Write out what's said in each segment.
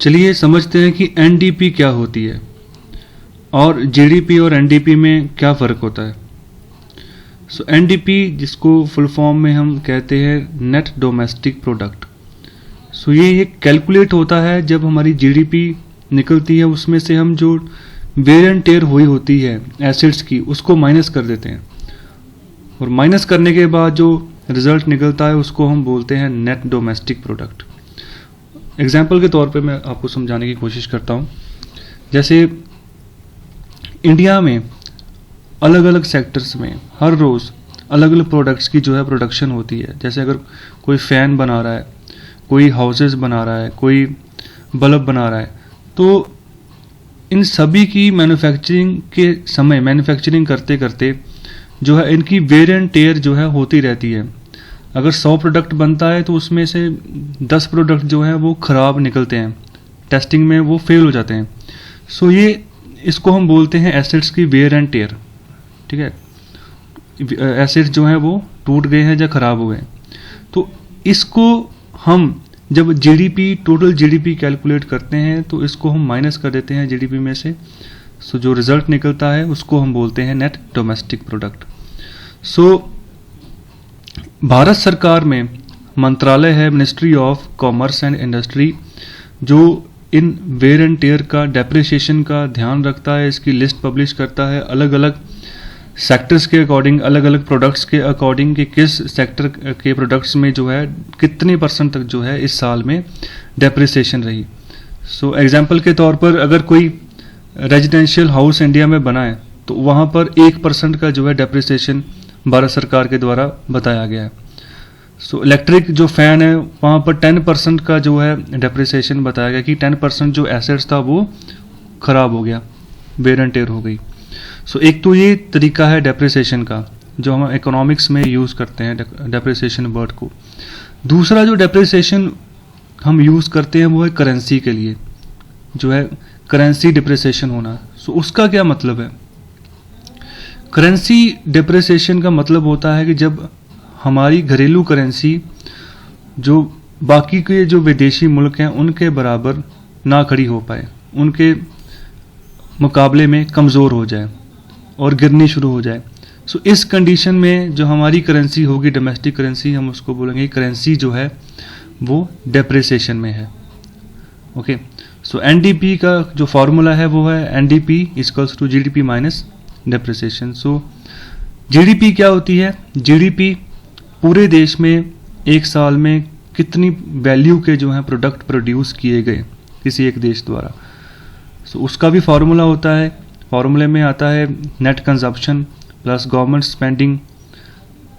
चलिए समझते हैं कि एनडीपी क्या होती है और जीडीपी और एनडीपी में क्या फ़र्क होता है। सो एनडीपी, जिसको फुल फॉर्म में हम कहते हैं नेट डोमेस्टिक प्रोडक्ट, सो ये कैलकुलेट होता है जब हमारी जीडीपी निकलती है, उसमें से हम जो वेयर एंड टेयर हुई होती है एसेट्स की उसको माइनस कर देते हैं, और माइनस करने के बाद जो रिजल्ट निकलता है उसको हम बोलते हैं नेट डोमेस्टिक प्रोडक्ट। एग्जाम्पल के तौर पे मैं आपको समझाने की कोशिश करता हूँ। जैसे इंडिया में अलग अलग सेक्टर्स में हर रोज़ अलग अलग प्रोडक्ट्स की जो है प्रोडक्शन होती है। जैसे अगर कोई फ़ैन बना रहा है, कोई हाउसेस बना रहा है, कोई बल्ब बना रहा है, तो इन सभी की मैन्युफैक्चरिंग के समय मैन्युफैक्चरिंग करते करते जो है इनकी वेयर एंड टेयर जो है होती रहती है। अगर 100 प्रोडक्ट बनता है तो उसमें से 10 प्रोडक्ट जो है वो ख़राब निकलते हैं, टेस्टिंग में वो फेल हो जाते हैं। सो ये इसको हम बोलते हैं एसेट्स की वेयर एंड टेयर। ठीक है, एसेट्स जो हैं वो टूट गए हैं या ख़राब हो गए। तो इसको हम जब जीडीपी, टोटल जीडीपी कैलकुलेट करते हैं तो इसको हम माइनस कर देते हैं जीडीपी में से। सो जो रिज़ल्ट निकलता है उसको हम बोलते हैं नेट डोमेस्टिक प्रोडक्ट। सो भारत सरकार में मंत्रालय है ministry of commerce and industry, जो इन वेयर एंड टेयर का, डेप्रिसिएशन का ध्यान रखता है, इसकी लिस्ट पब्लिश करता है अलग अलग सेक्टर्स के अकॉर्डिंग, अलग अलग प्रोडक्ट्स के अकॉर्डिंग कि किस सेक्टर के प्रोडक्ट्स में जो है कितने % तक जो है इस साल में डेप्रिसिएशन रही। सो एग्जांपल के तौर पर अगर कोई रेजिडेंशियल हाउस इंडिया में बना है तो वहाँ पर 1% का जो है डेप्रिसिएशन भारत सरकार के द्वारा बताया गया है। सो इलेक्ट्रिक जो फ़ैन है वहाँ पर 10% का जो है डेप्रिसिएशन बताया गया कि 10% जो एसेट्स था वो ख़राब हो गया, वेयर एंड टेयर हो गई। सो एक तो ये तरीका है डेप्रिसिएशन का जो हम इकोनॉमिक्स में यूज़ करते हैं डेप्रिसिएशन वर्ड को। दूसरा जो डेप्रिसिएशन हम यूज़ करते हैं वो है करेंसी के लिए, जो है करेंसी डिप्रिसिएशन होना। सो उसका क्या मतलब है? करेंसी डिप्रिसिएशन का मतलब होता है कि जब हमारी घरेलू करेंसी जो बाकी के जो विदेशी मुल्क हैं उनके बराबर ना खड़ी हो पाए, उनके मुकाबले में कमज़ोर हो जाए और गिरनी शुरू हो जाए। सो इस कंडीशन में जो हमारी करेंसी होगी, डोमेस्टिक करेंसी, हम उसको बोलेंगे करेंसी जो है वो डेप्रिसिएशन में है। ओके, सो एनडीपी का जो फार्मूला है वो है NDP equals to GDP minus depreciation. So GDP क्या होती है? जीडीपी पूरे देश में एक साल में कितनी वैल्यू के जो हैं प्रोडक्ट प्रोड्यूस किए गए किसी एक देश द्वारा। सो उसका भी फार्मूला होता है। फार्मूले में आता है net consumption plus government spending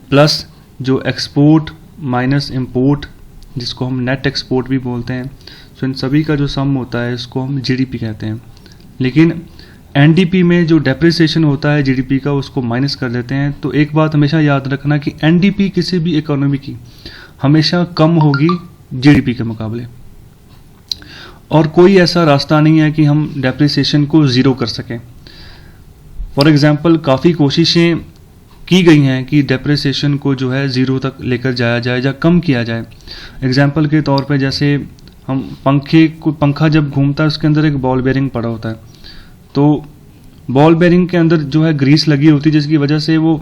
plus जो एक्सपोर्ट माइनस इंपोर्ट, जिसको हम नेट एक्सपोर्ट भी बोलते हैं। सो इन सभी का जो सम होता है इसको हम जीडीपी कहते हैं। लेकिन एनडीपी में जो डेप्रिसिएशन होता है जीडीपी का उसको माइनस कर देते हैं। तो एक बात हमेशा याद रखना कि एनडीपी किसी भी इकोनॉमी की हमेशा कम होगी जीडीपी के मुकाबले, और कोई ऐसा रास्ता नहीं है कि हम डेप्रिसिएशन को ज़ीरो कर सकें। फॉर एग्जांपल काफ़ी कोशिशें की गई हैं कि डेप्रिसिएशन को जो है ज़ीरो तक लेकर जाया जाए या कम किया जाए। एग्जांपल के तौर पे जैसे हम पंखा जब घूमता है उसके अंदर एक बॉल बेरिंग पड़ा होता है, तो बॉल बेरिंग के अंदर जो है ग्रीस लगी होती है जिसकी वजह से वो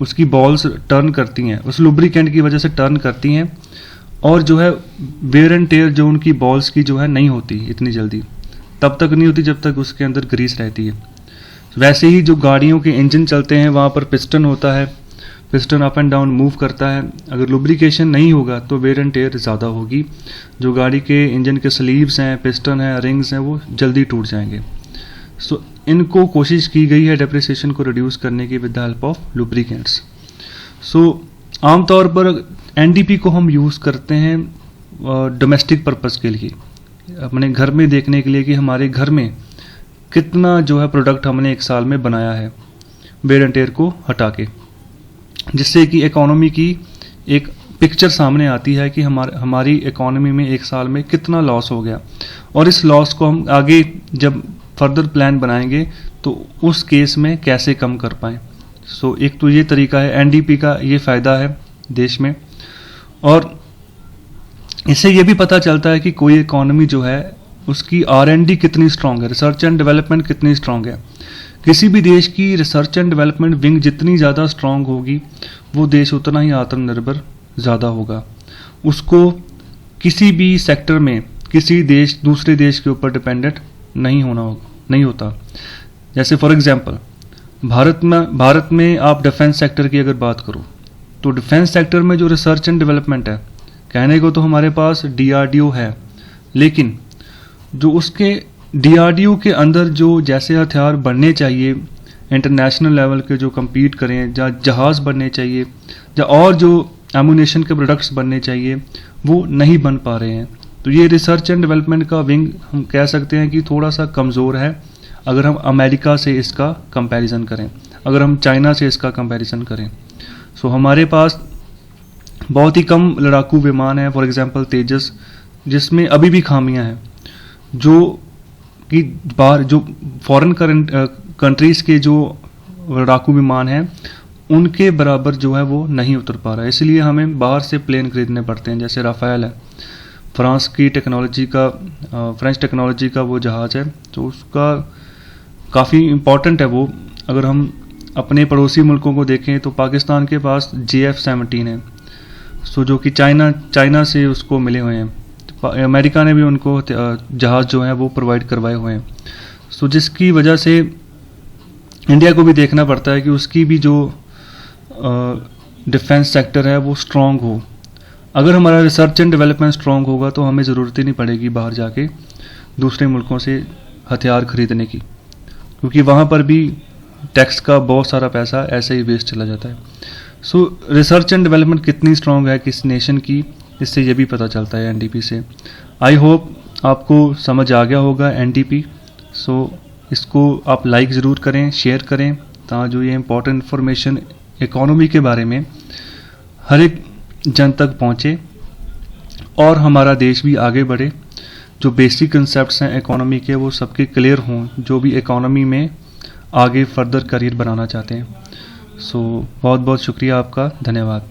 उसकी बॉल्स टर्न करती हैं, उस लुब्रिकेंट की वजह से टर्न करती हैं, और जो है वेयर एंड टेयर जो उनकी बॉल्स की जो है नहीं होती इतनी जल्दी, तब तक नहीं होती जब तक उसके अंदर ग्रीस रहती है। वैसे ही जो गाड़ियों के इंजन चलते हैं वहाँ पर पिस्टन होता है, piston up and down move करता है। अगर लुब्रिकेशन नहीं होगा तो वेयर एंड टेयर ज़्यादा होगी, जो गाड़ी के इंजन के स्लीव्स हैं, पिस्टन हैं, रिंग्स हैं, वो जल्दी टूट जाएंगे। सो इनको कोशिश की गई है डेप्रिसिएशन को रिड्यूस करने की with the help of lubricants. So आमतौर पर एनडीपी को हम यूज़ करते हैं डोमेस्टिक पर्पस के लिए, अपने घर में देखने के लिए कि हमारे घर में कितना जो है प्रोडक्ट हमने एक साल में बनाया है वेयर एंड टेयर को हटा के, जिससे कि इकोनॉमी की एक पिक्चर सामने आती है कि हमारी इकोनॉमी में एक साल में कितना लॉस हो गया, और इस लॉस को हम आगे जब फर्दर प्लान बनाएंगे तो उस केस में कैसे कम कर पाएँ। सो एक तो ये तरीका है, एनडीपी का ये फ़ायदा है देश में, और इससे ये भी पता चलता है कि कोई इकोनॉमी जो है उसकी R&D कितनी स्ट्रांग है, रिसर्च एंड डेवलपमेंट कितनी स्ट्रांग है। किसी भी देश की रिसर्च एंड डेवलपमेंट विंग जितनी ज़्यादा स्ट्रांग होगी, वो देश उतना ही आत्मनिर्भर ज़्यादा होगा। उसको किसी भी सेक्टर में किसी देश दूसरे देश के ऊपर डिपेंडेंट नहीं होता। जैसे फॉर एग्जांपल भारत में आप डिफेंस सेक्टर की अगर बात करो, तो डिफेंस सेक्टर में जो रिसर्च एंड डेवलपमेंट है, कहने को तो हमारे पास DRDO है, लेकिन जो उसके DRDO के अंदर जो जैसे हथियार बनने चाहिए इंटरनेशनल लेवल के, जो compete करें, जहाज़ बनने चाहिए, या और जो एमुनेशन के प्रोडक्ट्स बनने चाहिए, वो नहीं बन पा रहे हैं। तो ये रिसर्च एंड डेवलपमेंट का विंग हम कह सकते हैं कि थोड़ा सा कमज़ोर है अगर हम अमेरिका से इसका कंपैरिजन करें, अगर हम चाइना से इसका कंपैरिजन करें। सो हमारे पास बहुत ही कम लड़ाकू विमान है, फॉर एग्जांपल तेजस, जिसमें अभी भी खामियां हैं, जो कि बाहर जो फॉरेन कंट्रीज़ के जो लड़ाकू विमान हैं उनके बराबर जो है वो नहीं उतर पा रहा है। इसलिए हमें बाहर से प्लेन खरीदने पड़ते हैं। जैसे राफेल है, फ्रांस की टेक्नोलॉजी का, फ्रेंच टेक्नोलॉजी का वो जहाज़ है, तो उसका काफ़ी इम्पॉर्टेंट है वो। अगर हम अपने पड़ोसी मुल्कों को देखें तो पाकिस्तान के पास JF-17 है, सो जो कि चाइना से उसको मिले हुए हैं। अमेरिका ने भी उनको जहाज़ जो है वो प्रोवाइड करवाए हुए हैं। सो जिसकी वजह से इंडिया को भी देखना पड़ता है कि उसकी भी जो डिफेंस सेक्टर है वो स्ट्रॉन्ग हो। अगर हमारा रिसर्च एंड डेवलपमेंट स्ट्रॉन्ग होगा तो हमें ज़रूरत ही नहीं पड़ेगी बाहर जाके दूसरे मुल्कों से हथियार खरीदने की, क्योंकि वहाँ पर भी टैक्स का बहुत सारा पैसा ऐसे ही वेस्ट चला जाता है। सो रिसर्च एंड डेवलपमेंट कितनी स्ट्रॉन्ग है किस नेशन की, इससे ये भी पता चलता है NDP से। आई होप आपको समझ आ गया होगा NDP। सो इसको आप लाइक ज़रूर करें, शेयर करें, ताकि जो ये इम्पोर्टेंट इन्फॉर्मेशन इकोनॉमी के बारे में हर एक जन तक पहुँचे और हमारा देश भी आगे बढ़े। जो बेसिक कंसेप्ट्स हैं इकोनॉमी के वो सबके क्लियर हों, जो भी इकोनॉमी में आगे फर्दर करियर बनाना चाहते हैं। सो बहुत बहुत शुक्रिया आपका, धन्यवाद।